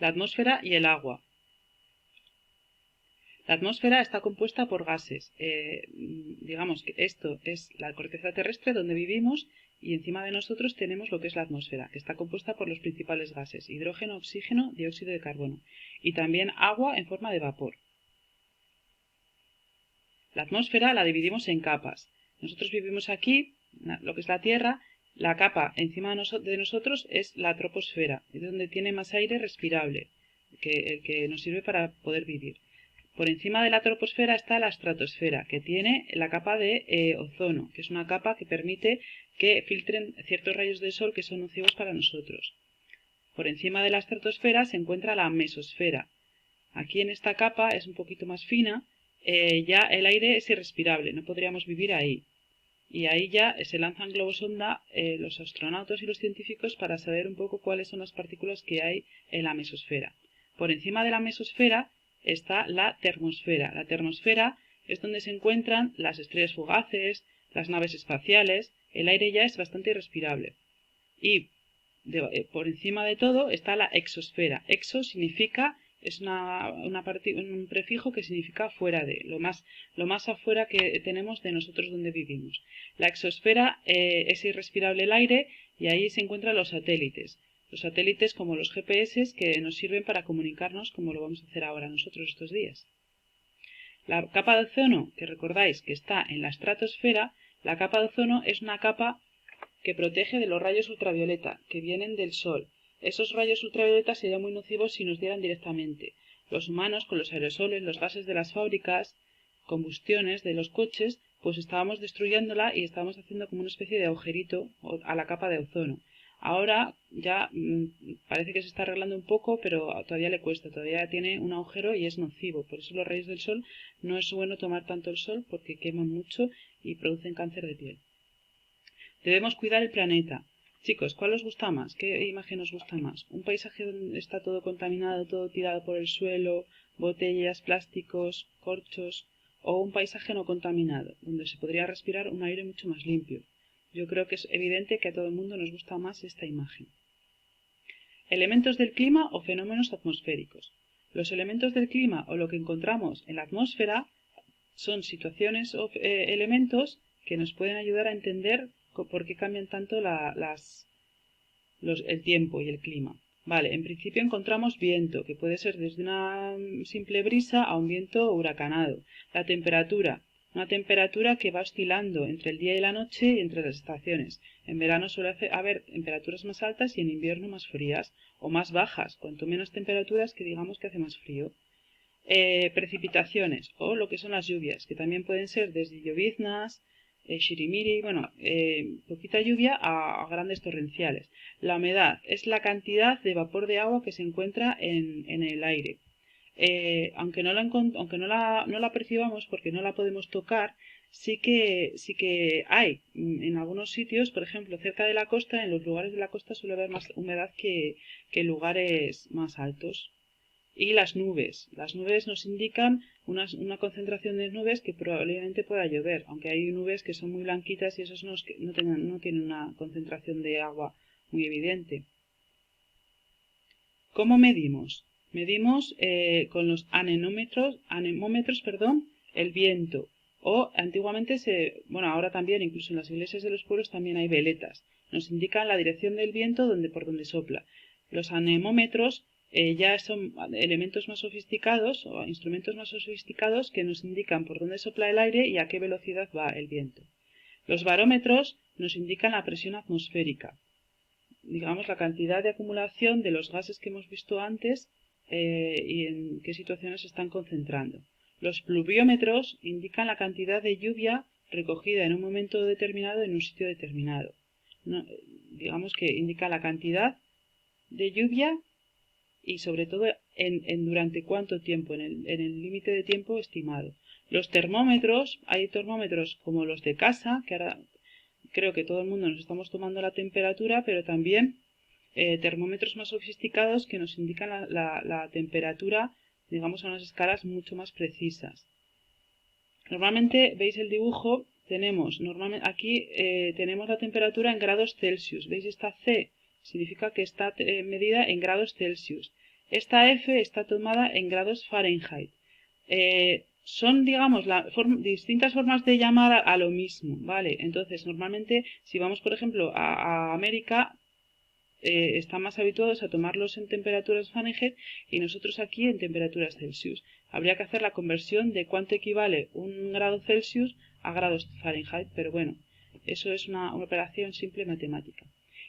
La atmósfera y el agua. La atmósfera está compuesta por gases. Digamos que esto es la corteza terrestre donde vivimos y encima de nosotros tenemos lo que es la atmósfera, que está compuesta por los principales gases: hidrógeno, oxígeno, dióxido de carbono y también agua en forma de vapor. La atmósfera la dividimos en capas. Nosotros vivimos aquí, lo que es la Tierra. La capa encima de nosotros es la troposfera, es donde tiene más aire respirable, el que nos sirve para poder vivir. Por encima de la troposfera está la estratosfera, que tiene la capa de ozono, que es una capa que permite que filtren ciertos rayos de sol que son nocivos para nosotros. Por encima de la estratosfera se encuentra la mesosfera. Aquí en esta capa es un poquito más fina, ya el aire es irrespirable, no podríamos vivir ahí. Y ahí ya se lanzan globos sonda los astronautas y los científicos para saber un poco cuáles son las partículas que hay en la mesosfera. Por encima de la mesosfera está la termosfera. La termosfera es donde se encuentran las estrellas fugaces, las naves espaciales. El aire ya es bastante irrespirable. Y por encima de todo está la exosfera. Exo significa, es un prefijo que significa fuera de, lo más afuera que tenemos de nosotros donde vivimos. La exosfera es irrespirable el aire y ahí se encuentran los satélites. Los satélites como los GPS que nos sirven para comunicarnos, como lo vamos a hacer ahora nosotros estos días. La capa de ozono, que recordáis que está en la estratosfera, la capa de ozono es una capa que protege de los rayos ultravioleta que vienen del sol. Esos rayos ultravioleta serían muy nocivos si nos dieran directamente. Los humanos, con los aerosoles, los gases de las fábricas, combustiones de los coches, pues estábamos destruyéndola y estábamos haciendo como una especie de agujerito a la capa de ozono. Ahora ya parece que se está arreglando un poco, pero todavía le cuesta, todavía tiene un agujero y es nocivo. Por eso los rayos del sol no es bueno tomar tanto el sol porque queman mucho y producen cáncer de piel. Debemos cuidar el planeta. Chicos, ¿cuál os gusta más? ¿Qué imagen os gusta más? ¿Un paisaje donde está todo contaminado, todo tirado por el suelo, botellas, plásticos, corchos? ¿O un paisaje no contaminado, donde se podría respirar un aire mucho más limpio? Yo creo que es evidente que a todo el mundo nos gusta más esta imagen. Elementos del clima o fenómenos atmosféricos. Los elementos del clima o lo que encontramos en la atmósfera son situaciones o elementos que nos pueden ayudar a entender por qué cambian tanto el tiempo y el clima. Vale, en principio encontramos viento, que puede ser desde una simple brisa a un viento huracanado. La temperatura, una temperatura que va oscilando entre el día y la noche y entre las estaciones. En verano suele haber temperaturas más altas y en invierno más frías o más bajas, cuanto menos temperaturas que digamos que hace más frío. Precipitaciones o lo que son las lluvias, que también pueden ser desde lloviznas, shirimiri, bueno, poquita lluvia a grandes torrenciales. La humedad es la cantidad de vapor de agua que se encuentra en el aire. Aunque no la percibamos porque no la podemos tocar, sí que hay en algunos sitios, por ejemplo, cerca de la costa, en los lugares de la costa suele haber más humedad que en lugares más altos. Y las nubes. Las nubes nos indican una concentración de nubes que probablemente pueda llover, aunque hay nubes que son muy blanquitas y esos no tienen una concentración de agua muy evidente. ¿Cómo medimos? Medimos con los anemómetros, el viento. O antiguamente bueno, ahora también, incluso en las iglesias de los pueblos también hay veletas. Nos indican la dirección del viento por donde sopla. Los anemómetros ya son elementos más sofisticados o instrumentos más sofisticados que nos indican por dónde sopla el aire y a qué velocidad va el viento. Los barómetros nos indican la presión atmosférica, digamos la cantidad de acumulación de los gases que hemos visto antes y en qué situaciones se están concentrando. Los pluviómetros indican la cantidad de lluvia recogida en un momento determinado en un sitio determinado. Digamos que indica la cantidad de lluvia y sobre todo durante cuánto tiempo, en el límite de tiempo estimado. Los termómetros, hay termómetros como los de casa, que ahora creo que todo el mundo nos estamos tomando la temperatura, pero también termómetros más sofisticados que nos indican la temperatura, digamos, a unas escalas mucho más precisas. Normalmente, veis el dibujo, aquí tenemos la temperatura en grados Celsius. ¿Veis esta C? Significa que está medida en grados Celsius. esta F está tomada en grados Fahrenheit. Son, digamos, distintas formas de llamar a lo mismo, ¿vale? Entonces, normalmente, si vamos, por ejemplo, a América, están más habituados a tomarlos en temperaturas Fahrenheit y nosotros aquí en temperaturas Celsius. Habría que hacer la conversión de cuánto equivale un grado Celsius a grados Fahrenheit, pero bueno, eso es una operación simple matemática.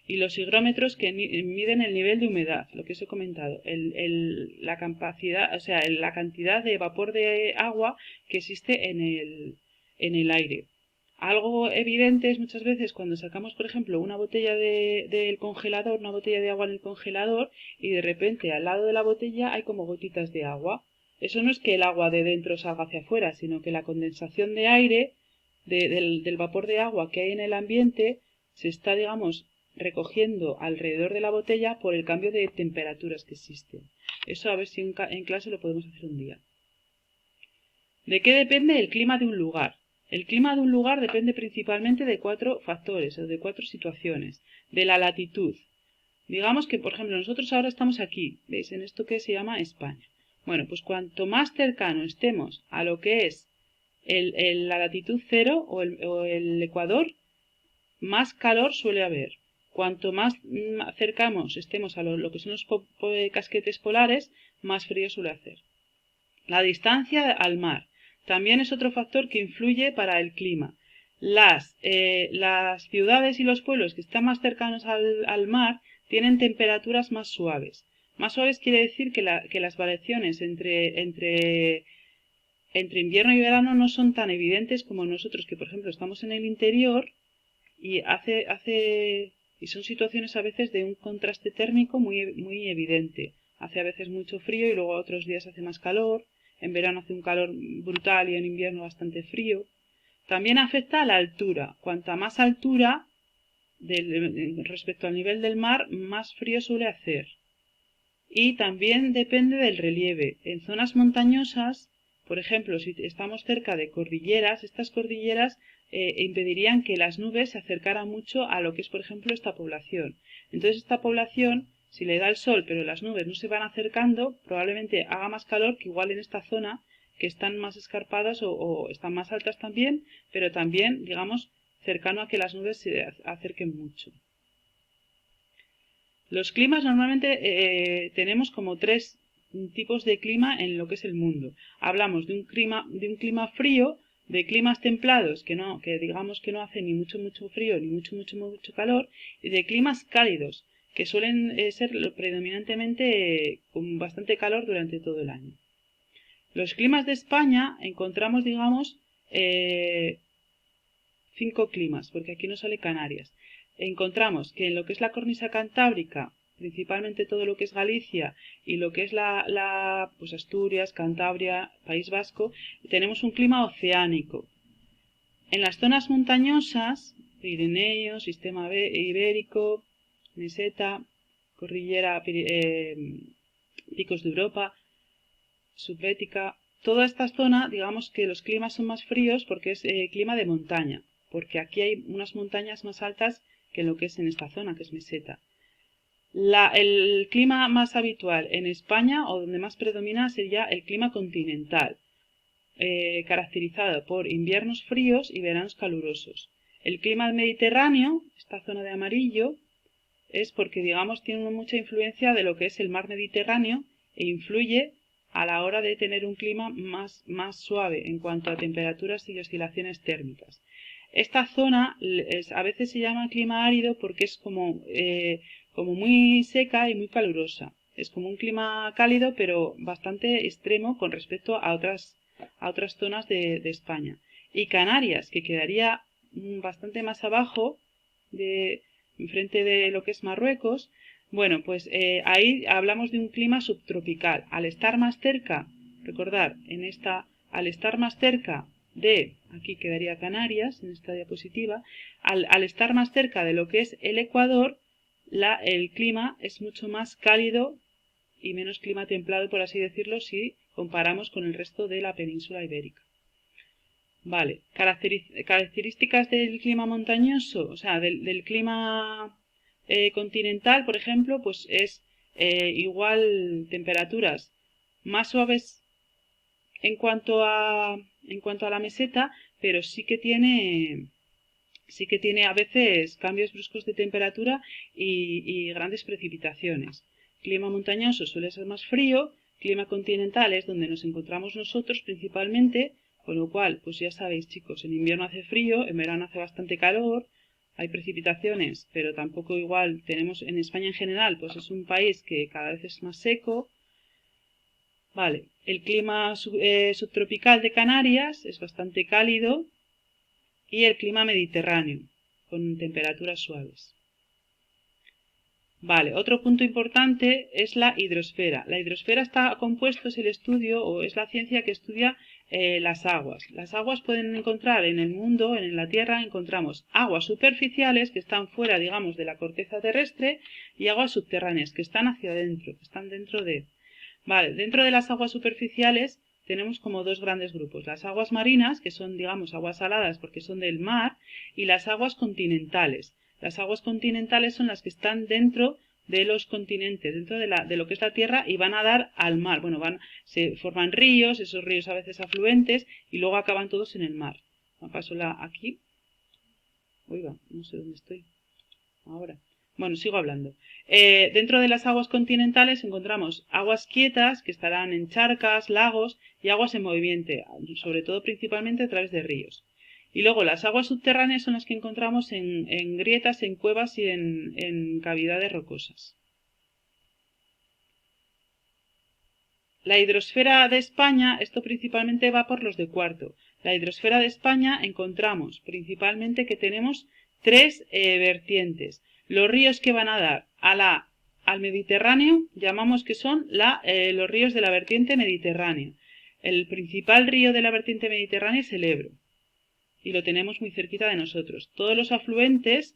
Y los higrómetros que miden el nivel de humedad, lo que os he comentado, la capacidad, o sea, la cantidad de vapor de agua que existe en el aire. Algo evidente es muchas veces cuando sacamos, por ejemplo, una botella del congelador, una botella de agua en el congelador, y de repente al lado de la botella hay como gotitas de agua. Eso no es que el agua de dentro salga hacia afuera, sino que la condensación de aire, del vapor de agua que hay en el ambiente, se está, digamos, recogiendo alrededor de la botella por el cambio de temperaturas que existen. Eso a ver si en clase lo podemos hacer un día. ¿De qué depende el clima de un lugar? El clima de un lugar depende principalmente de 4 factores o de 4 situaciones. De la latitud. Digamos que, por ejemplo, nosotros ahora estamos aquí, ¿veis? En esto que se llama España. Bueno, pues cuanto más cercano estemos a lo que es la latitud cero o el ecuador, más calor suele haber. Cuanto más cercanos estemos a lo que son los casquetes polares, más frío suele hacer. La distancia al mar también es otro factor que influye para el clima. Las ciudades y los pueblos que están más cercanos al mar tienen temperaturas más suaves. Más suaves quiere decir que las variaciones entre invierno y verano no son tan evidentes como nosotros, que por ejemplo estamos en el interior y y son situaciones a veces de un contraste térmico muy evidente. Hace a veces mucho frío y luego otros días hace más calor. En verano hace un calor brutal y en invierno bastante frío. También afecta a la altura. Cuanta más altura respecto al nivel del mar, más frío suele hacer. Y también depende del relieve. En zonas montañosas, por ejemplo, si estamos cerca de cordilleras, estas cordilleras impedirían que las nubes se acercaran mucho a lo que es, por ejemplo, esta población. Entonces, esta población, si le da el sol, pero las nubes no se van acercando, probablemente haga más calor que igual en esta zona, que están más escarpadas o están más altas también, pero también, digamos, cercano a que las nubes se acerquen mucho. Los climas normalmente tenemos como 3 tipos de clima en lo que es el mundo. Hablamos de un clima frío, de climas templados que digamos que no hace ni mucho frío ni mucho calor, y de climas cálidos que suelen ser predominantemente con bastante calor durante todo el año. Los climas de España encontramos, digamos, 5 climas, porque aquí no sale Canarias. Encontramos que en lo que es la cornisa cantábrica, principalmente todo lo que es Galicia y lo que es pues Asturias, Cantabria, País Vasco, tenemos un clima oceánico. En las zonas montañosas, Pirineos, Sistema Ibérico, Meseta, Cordillera, Picos de Europa, Subbética, toda esta zona, digamos que los climas son más fríos porque es clima de montaña, porque aquí hay unas montañas más altas que lo que es en esta zona, que es meseta. El clima más habitual en España, o donde más predomina, sería el clima continental, caracterizado por inviernos fríos y veranos calurosos. El clima mediterráneo, esta zona de amarillo, es porque, digamos, tiene mucha influencia de lo que es el mar Mediterráneo e influye a la hora de tener un clima más suave en cuanto a temperaturas y oscilaciones térmicas. Esta zona a veces se llama clima árido porque es como muy seca y muy calurosa. Es como un clima cálido pero bastante extremo con respecto a otras zonas de España. Y Canarias, que quedaría bastante más abajo, enfrente de lo que es Marruecos, bueno, pues ahí hablamos de un clima subtropical. Al estar más cerca, recordar, al estar más cerca aquí quedaría Canarias, en esta diapositiva, al estar más cerca de lo que es el Ecuador, el clima es mucho más cálido y menos clima templado, por así decirlo, si comparamos con el resto de la península ibérica. Vale, características del clima montañoso, o sea, del clima continental, por ejemplo, pues es igual temperaturas más suaves en cuanto a la meseta, pero sí que tiene a veces cambios bruscos de temperatura y grandes precipitaciones. Clima montañoso suele ser más frío, clima continental es donde nos encontramos nosotros principalmente, con lo cual, pues ya sabéis chicos, en invierno hace frío, en verano hace bastante calor, hay precipitaciones, pero tampoco igual tenemos en España en general, pues es un país que cada vez es más seco. Vale, el clima subtropical de Canarias es bastante cálido y el clima mediterráneo, con temperaturas suaves. Vale, otro punto importante es la hidrosfera. La hidrosfera está compuesto, es el estudio o es la ciencia que estudia las aguas. Las aguas pueden encontrar en el mundo, en la Tierra, encontramos aguas superficiales que están fuera, digamos, de la corteza terrestre y aguas subterráneas que están hacia adentro, que están dentro de... Vale, dentro de las aguas superficiales tenemos como dos grandes grupos, las aguas marinas, que son, digamos, aguas saladas porque son del mar, y las aguas continentales. Las aguas continentales son las que están dentro de los continentes, dentro de lo que es la Tierra y van a dar al mar. Bueno, se forman ríos, esos ríos a veces afluentes y luego acaban todos en el mar. Paso aquí. Oiga, no sé dónde estoy. Ahora. Bueno, sigo hablando. Dentro de las aguas continentales encontramos aguas quietas, que estarán en charcas, lagos, y aguas en movimiento, sobre todo principalmente a través de ríos. Y luego las aguas subterráneas son las que encontramos en grietas, en cuevas y en cavidades rocosas. La hidrosfera de España, esto principalmente va por los de cuarto. La hidrosfera de España encontramos principalmente que tenemos tres vertientes. Los ríos que van a dar al Mediterráneo llamamos que son los ríos de la vertiente mediterránea. El principal río de la vertiente mediterránea es el Ebro y lo tenemos muy cerquita de nosotros. Todos los afluentes,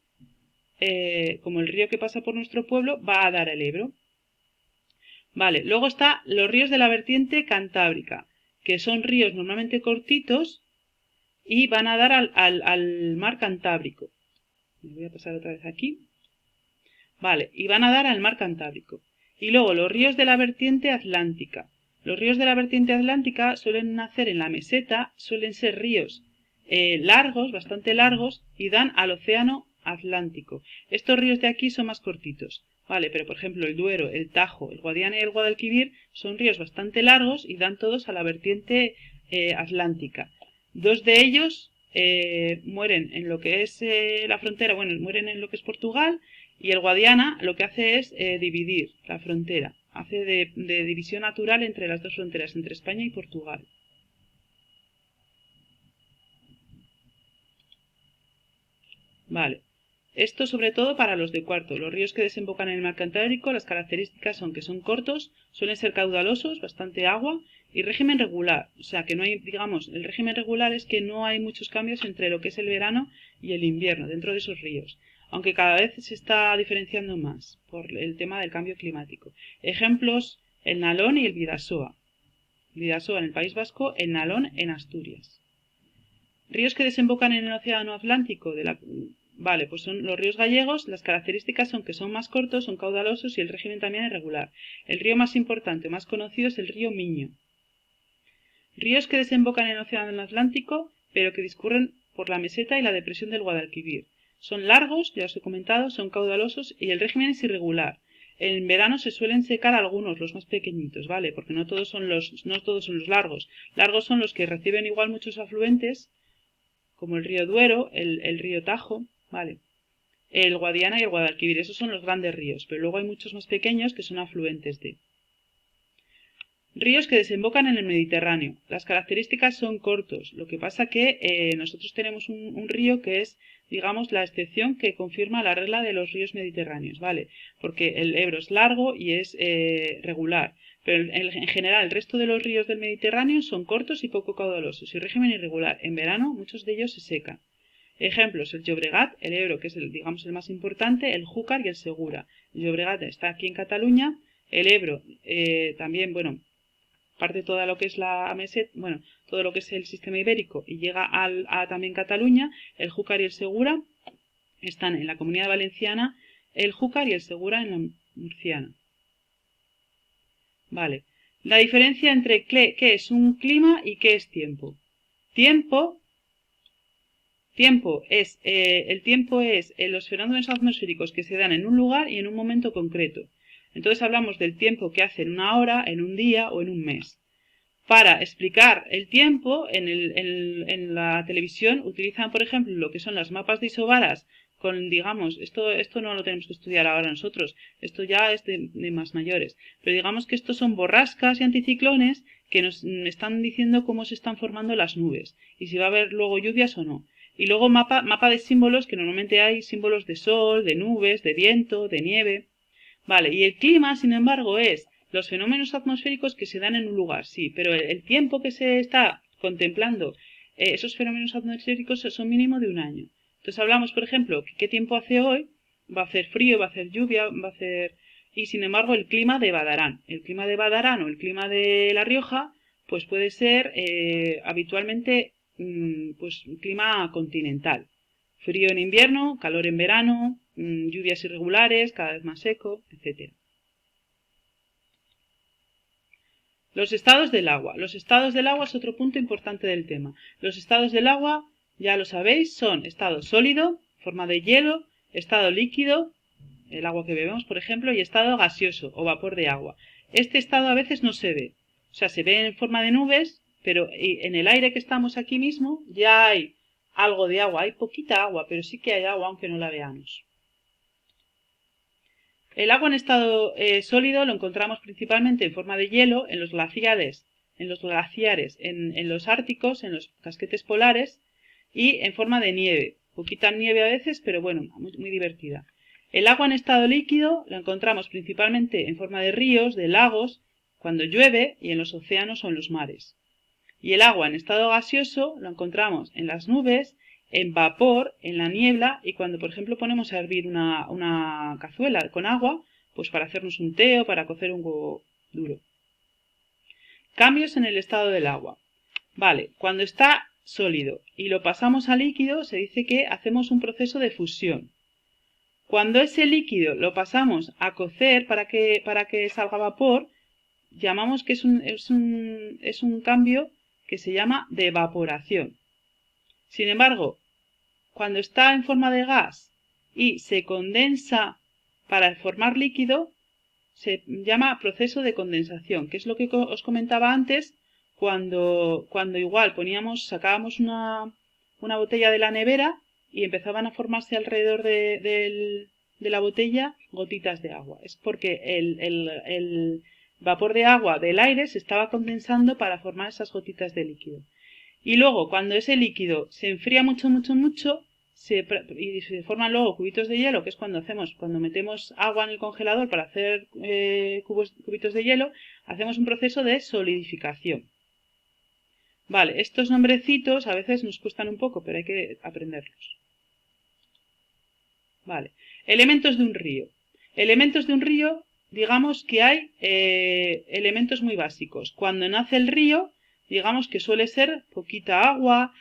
como el río que pasa por nuestro pueblo, va a dar al Ebro. Vale, luego está los ríos de la vertiente cantábrica, que son ríos normalmente cortitos y van a dar al mar Cantábrico. Me voy a pasar otra vez aquí. Vale, y van a dar al mar Cantábrico. Y luego los ríos de la vertiente atlántica. Los ríos de la vertiente atlántica suelen nacer en la meseta, suelen ser ríos largos, bastante largos, y dan al océano Atlántico. Estos ríos de aquí son más cortitos. Vale, pero por ejemplo el Duero, el Tajo, el Guadiana y el Guadalquivir son ríos bastante largos y dan todos a la vertiente atlántica. Dos de ellos mueren en lo que es la frontera, bueno, mueren en lo que es Portugal, y el Guadiana lo que hace es dividir la frontera, hace de división natural entre las dos fronteras, entre España y Portugal. Vale. Esto sobre todo para los de cuarto. Los ríos que desembocan en el mar Cantábrico, las características son que son cortos, suelen ser caudalosos, bastante agua y régimen regular. O sea que no hay, digamos, el régimen regular es que no hay muchos cambios entre lo que es el verano y el invierno dentro de esos ríos. Aunque cada vez se está diferenciando más por el tema del cambio climático. Ejemplos, el Nalón y el Bidasoa. Bidasoa en el País Vasco, el Nalón en Asturias. Ríos que desembocan en el océano Atlántico Vale, pues son los ríos gallegos, las características son que son más cortos, son caudalosos y el régimen también es regular. El río más importante, más conocido es el río Miño. Ríos que desembocan en el océano Atlántico, pero que discurren por la meseta y la depresión del Guadalquivir. Son largos, ya os he comentado, son caudalosos y el régimen es irregular. En verano se suelen secar algunos, los más pequeñitos, ¿vale? Porque no todos son los largos. Largos son los que reciben igual muchos afluentes, como el río Duero, el río Tajo, ¿vale? El Guadiana y el Guadalquivir, esos son los grandes ríos, pero luego hay muchos más pequeños que son afluentes de. Ríos que desembocan en el Mediterráneo. Las características son cortos, lo que pasa que nosotros tenemos un río que es, digamos, la excepción que confirma la regla de los ríos mediterráneos, ¿vale? Porque el Ebro es largo y es regular, pero en general el resto de los ríos del Mediterráneo son cortos y poco caudalosos y régimen irregular. En verano muchos de ellos se secan. Ejemplos, el Llobregat, el Ebro, que es digamos el más importante, el Júcar y el Segura. El Llobregat está aquí en Cataluña, el Ebro también, bueno, parte toda lo que es la meseta, bueno, todo lo que es el sistema ibérico y llega a también Cataluña. El Júcar y el Segura están en la Comunidad Valenciana, el Júcar y el Segura en la Murciana. Vale. La diferencia entre qué es un clima y qué es tiempo. Tiempo el tiempo es los fenómenos atmosféricos que se dan en un lugar y en un momento concreto. Entonces hablamos del tiempo que hace en una hora, en un día o en un mes. Para explicar el tiempo, en la televisión utilizan, por ejemplo, lo que son las mapas de isobaras con, digamos, esto no lo tenemos que estudiar ahora nosotros, esto ya es de más mayores, pero digamos que estos son borrascas y anticiclones que nos están diciendo cómo se están formando las nubes y si va a haber luego lluvias o no. Y luego mapa de símbolos, que normalmente hay símbolos de sol, de nubes, de viento, de nieve. Vale, y el clima, sin embargo, es los fenómenos atmosféricos que se dan en un lugar, sí, pero el tiempo que se está contemplando esos fenómenos atmosféricos son mínimo de un año. Entonces hablamos, por ejemplo, qué tiempo hace hoy, va a hacer frío, va a hacer lluvia, va a hacer... Y sin embargo, el clima de Badarán. El clima de Badarán o el clima de La Rioja, pues puede ser habitualmente pues clima continental. Frío en invierno, calor en verano, lluvias irregulares, cada vez más seco, etc. Los estados del agua. Los estados del agua es otro punto importante del tema. Los estados del agua, ya lo sabéis, son estado sólido, forma de hielo, estado líquido, el agua que bebemos, por ejemplo, y estado gaseoso o vapor de agua. Este estado a veces no se ve. O sea, se ve en forma de nubes, pero en el aire que estamos aquí mismo ya hay algo de agua. Hay poquita agua, pero sí que hay agua, aunque no la veamos. El agua en estado sólido lo encontramos principalmente en forma de hielo en los glaciares, en los árticos, en los casquetes polares y en forma de nieve. Poquita nieve a veces, pero bueno, muy divertida. El agua en estado líquido la encontramos principalmente en forma de ríos, de lagos, cuando llueve y en los océanos o en los mares. Y el agua en estado gaseoso lo encontramos en las nubes, en vapor, en la niebla y cuando, por ejemplo, ponemos a hervir una cazuela con agua, pues para hacernos un té o para cocer un huevo duro. Cambios en el estado del agua. Vale, cuando está sólido y lo pasamos a líquido, se dice que hacemos un proceso de fusión. Cuando ese líquido lo pasamos a cocer para que salga vapor, llamamos que es un cambio que se llama de evaporación. Sin embargo, cuando está en forma de gas y se condensa para formar líquido, se llama proceso de condensación, que es lo que os comentaba antes, cuando igual sacábamos una botella de la nevera y empezaban a formarse alrededor de la botella gotitas de agua. Es porque el vapor de agua del aire se estaba condensando para formar esas gotitas de líquido. Y luego, cuando ese líquido se enfría mucho, mucho, mucho, y se forman luego cubitos de hielo, que es cuando metemos agua en el congelador para hacer cubitos de hielo, hacemos un proceso de solidificación. Vale, estos nombrecitos a veces nos cuestan un poco, pero hay que aprenderlos. Vale, elementos de un río. Elementos de un río, digamos que hay elementos muy básicos. Cuando nace el río, digamos que suele ser poquita agua,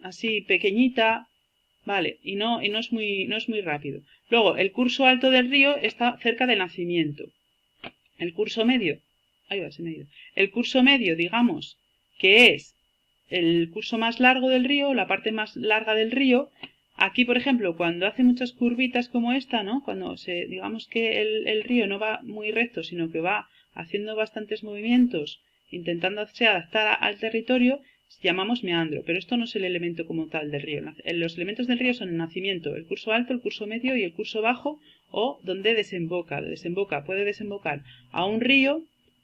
así pequeñita, vale, y no es muy rápido. Luego, el curso alto del río está cerca del nacimiento. El curso medio, ahí va, se me ha ido. El curso medio, digamos, que es el curso más largo del río, la parte más larga del río. Aquí, por ejemplo, cuando hace muchas curvitas como esta, ¿no? Digamos que el río no va muy recto, sino que va haciendo bastantes movimientos, intentándose adaptar al territorio, llamamos meandro, pero esto no es el elemento como tal del río. Los elementos del río son el nacimiento, el curso alto, el curso medio y el curso bajo, o donde desemboca. Puede desembocar a un río,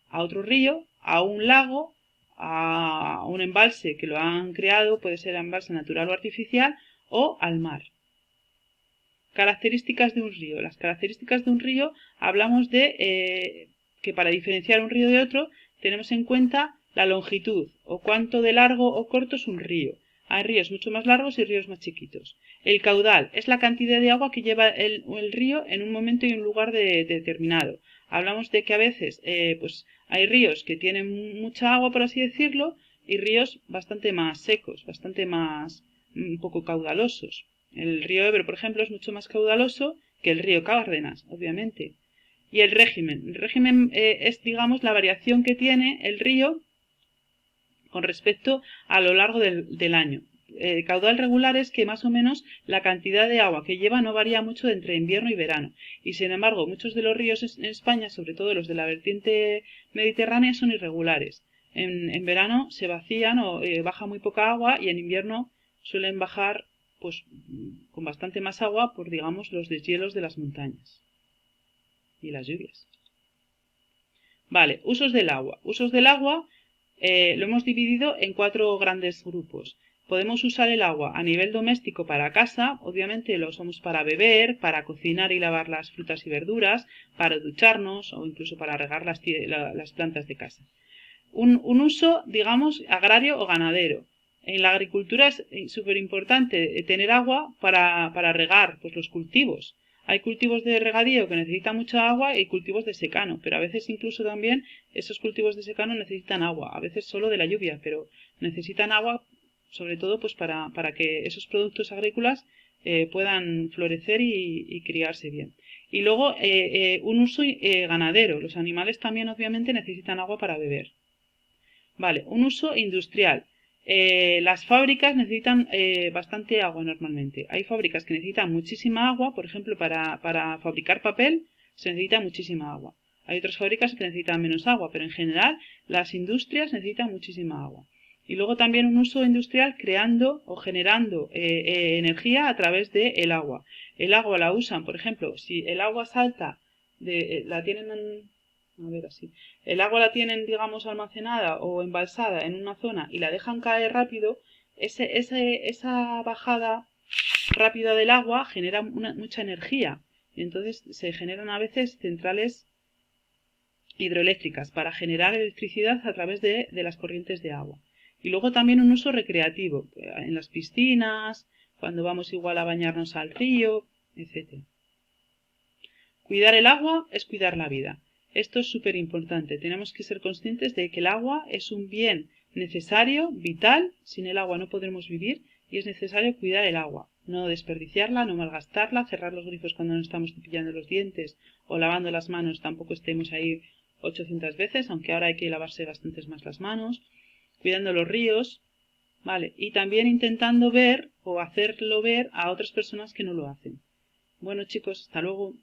a otro río, a un lago, a un embalse que lo han creado, puede ser embalse natural o artificial, o al mar. Características de un río. Las características de un río hablamos de que para diferenciar un río de otro tenemos en cuenta la longitud o cuánto de largo o corto es un río. Hay ríos mucho más largos y ríos más chiquitos. El caudal es la cantidad de agua que lleva el río en un momento y un lugar determinado. Hablamos de que a veces pues hay ríos que tienen mucha agua, por así decirlo, y ríos bastante más secos, bastante más un poco caudalosos. El río Ebro, por ejemplo, es mucho más caudaloso que el río Cárdenas, obviamente. Y el régimen. El régimen es, digamos, la variación que tiene el río con respecto a lo largo del año. Caudal regular es que más o menos la cantidad de agua que lleva no varía mucho entre invierno y verano. Y sin embargo, muchos de los ríos en España, sobre todo los de la vertiente mediterránea, son irregulares. En verano se vacían o baja muy poca agua y en invierno suelen bajar pues con bastante más agua por, digamos, los deshielos de las montañas y las lluvias. Vale, usos del agua. Usos del agua lo hemos dividido en 4 grandes grupos. Podemos usar el agua a nivel doméstico para casa, obviamente lo usamos para beber, para cocinar y lavar las frutas y verduras, para ducharnos o incluso para regar las plantas de casa. Un uso, digamos, agrario o ganadero. En la agricultura es súper importante tener agua para regar pues, los cultivos. Hay cultivos de regadío que necesitan mucha agua y cultivos de secano, pero a veces incluso también esos cultivos de secano necesitan agua, a veces solo de la lluvia, pero necesitan agua sobre todo pues para que esos productos agrícolas puedan florecer y criarse bien. Y luego un uso ganadero. Los animales también obviamente necesitan agua para beber. Vale, un uso industrial. Las fábricas necesitan bastante agua normalmente. Hay fábricas que necesitan muchísima agua, por ejemplo, para fabricar papel se necesita muchísima agua. Hay otras fábricas que necesitan menos agua, pero en general las industrias necesitan muchísima agua. Y luego también un uso industrial creando o generando energía a través del agua. El agua la usan, por ejemplo, si el agua salta, la tienen a ver así. El agua la tienen, digamos, almacenada o embalsada en una zona y la dejan caer rápido, esa bajada rápida del agua genera mucha energía. Y entonces se generan a veces centrales hidroeléctricas para generar electricidad a través de las corrientes de agua. Y luego también un uso recreativo, en las piscinas, cuando vamos igual a bañarnos al río, etc. Cuidar el agua es cuidar la vida. Esto es súper importante. Tenemos que ser conscientes de que el agua es un bien necesario, vital. Sin el agua no podremos vivir y es necesario cuidar el agua. No desperdiciarla, no malgastarla, cerrar los grifos cuando no estamos cepillando los dientes o lavando las manos. Tampoco estemos ahí 800 veces, aunque ahora hay que lavarse bastantes más las manos. Cuidando los ríos, ¿vale? Y también intentando ver o hacerlo ver a otras personas que no lo hacen. Bueno chicos, hasta luego.